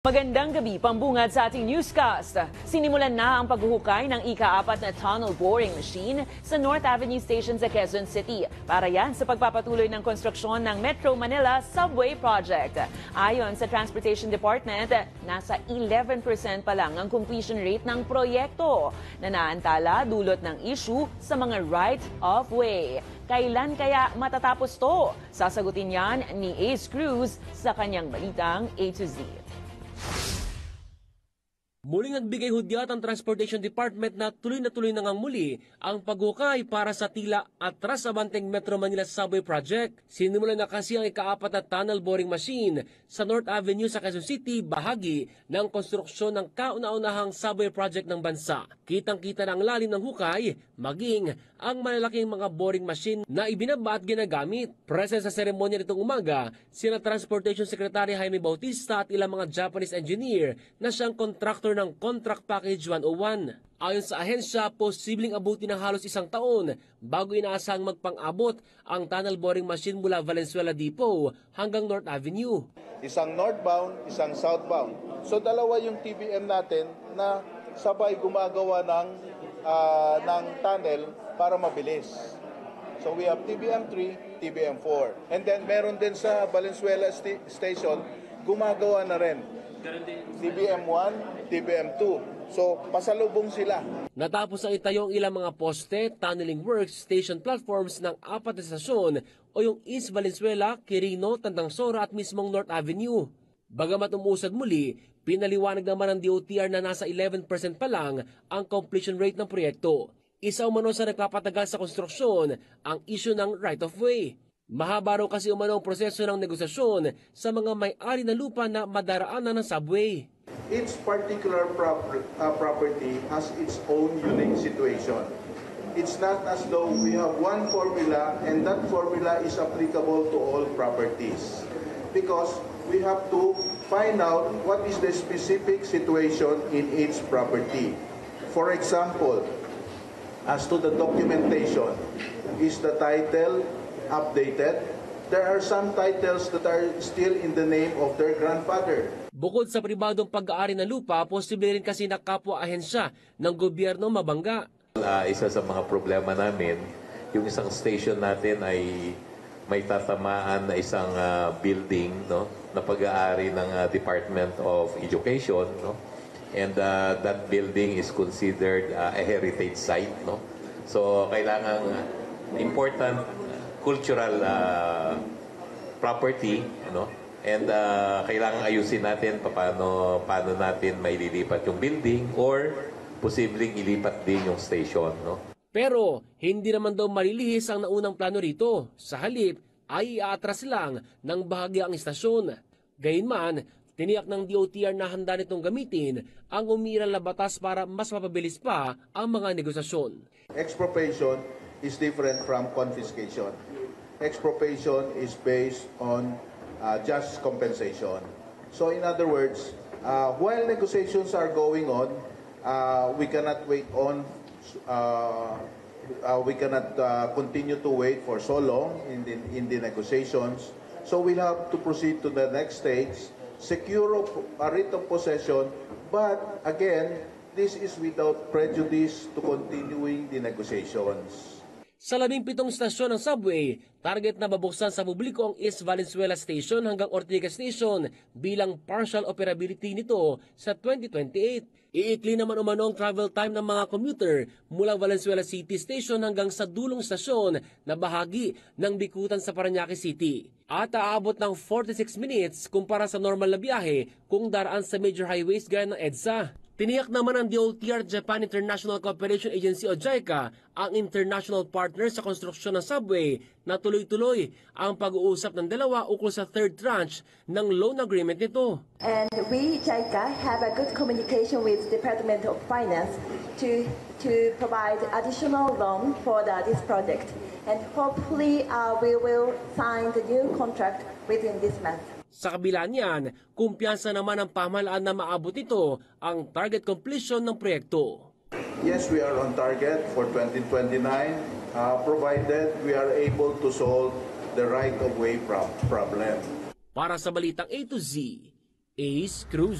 Magandang gabi, pambungad sa ating newscast. Sinimulan na ang paghuhukay ng ika-4 na tunnel boring machine sa North Avenue Station sa Quezon City. Para yan sa pagpapatuloy ng konstruksyon ng Metro Manila Subway Project. Ayon sa Transportation Department, nasa 11% pa lang ang completion rate ng proyekto. Nanaantala dulot ng issue sa mga right of way. Kailan kaya matatapos to? Sasagutin yan ni Ace Cruz sa kanyang balitang A to Z. Muling nagbigay hudyat ang Transportation Department na tuloy na ngang muli ang paghukay para sa tila atras abanteng Metro Manila Subway Project. Sinimulan na kasi ang ika-4 na tunnel boring machine sa North Avenue sa Quezon City, bahagi ng konstruksyon ng kauna-unahang subway project ng bansa. Kitang-kita na ang lalim ng hukay, maging ang malalaking mga boring machine na ibinaba at ginagamit. Present sa seremonya nitong umaga, sina Transportation Secretary Jaime Bautista at ilang mga Japanese engineer na siyang contractor ng Contract Package 101. Ayon sa ahensya, posibleng abutin ng halos isang taon bago inaasahang magpang-abot ang tunnel boring machine mula Valenzuela Depot hanggang North Avenue. Isang northbound, isang southbound. So dalawa yung TBM natin na sabay gumagawa ng tunnel para mabilis. So we have TBM 3, TBM 4. And then meron din sa Valenzuela Station, gumagawa na rin. TBM 1, TBM 2. So, pasalubong sila. Natapos ang itayo ang ilang mga poste, tunneling works, station platforms ng 4 na stasyon o yung East Valenzuela, Quirino, Tandangsora at mismong North Avenue. Bagamat umusad muli, pinaliwanag naman ng DOTR na nasa 11% pa lang ang completion rate ng proyekto. Isa umano sa nagpapatagal sa konstruksyon ang issue ng right of way. Mahaba raw kasi umano ang proseso ng negosasyon sa mga may-ari na lupa na madaraanan ng subway. Each particular property has its own unique situation. It's not as though we have one formula and that formula is applicable to all properties. Because we have to find out what is the specific situation in each property. For example, as to the documentation, is the title updated? There are some titles that are still in the name of their grandfather. Bukod sa pribadong pag-aari ng lupa, posible rin kasi na kapwa-ahensya ng gobyerno mabangga. Isa sa mga problema namin, yung isang station natin ay may tatamaan na isang building, no, na pag-aari ng Department of Education, no? And that building is considered a heritage site, no? So kailangan important cultural property, no? And kailangan ayusin natin paano natin maililipat yung building or posibleng ilipat din yung station, no? Pero hindi naman daw malilihis ang naunang plano rito. Sa halip ay iatras lang ng bahagi ang istasyon. Gayunman, tiniyak ng DOTR na handa nitong gamitin ang umiral na batas para mas mapabilis pa ang mga negosasyon. Expropriation is different from confiscation. Expropriation is based on just compensation. So in other words, while negotiations are going on, we cannot wait on, we cannot continue to wait for so long in the negotiations. So we'll have to proceed to the next stage, secure a writ of possession, but again, this is without prejudice to continuing the negotiations. Sa 17 stasyon ng subway, target na babuksan sa publiko ang East Valenzuela Station hanggang Ortigas Station bilang partial operability nito sa 2028. Iikli naman umano ang travel time ng mga commuter mula Valenzuela City Station hanggang sa dulong stasyon na bahagi ng Bikutan sa Parañaque City. At aabot ng 46 minutes kumpara sa normal na biyahe kung daraan sa major highways gaya ng EDSA. Tiniyak naman ng DOTR Japan International Cooperation Agency o JICA ang international partner sa konstruksyon ng subway na tuloy-tuloy ang pag-uusap ng dalawa ukol sa third tranche ng loan agreement nito. And we, JICA, have a good communication with Department of Finance to provide additional loan for this project. And hopefully we will sign the new contract within this month. Sa kabila niyan, kumpiyansa naman ang pamahalaan na maabot ito ang target completion ng proyekto. Yes, we are on target for 2029, provided we are able to solve the right-of-way problem. Para sa Balitang A to Z, Ace Cruz.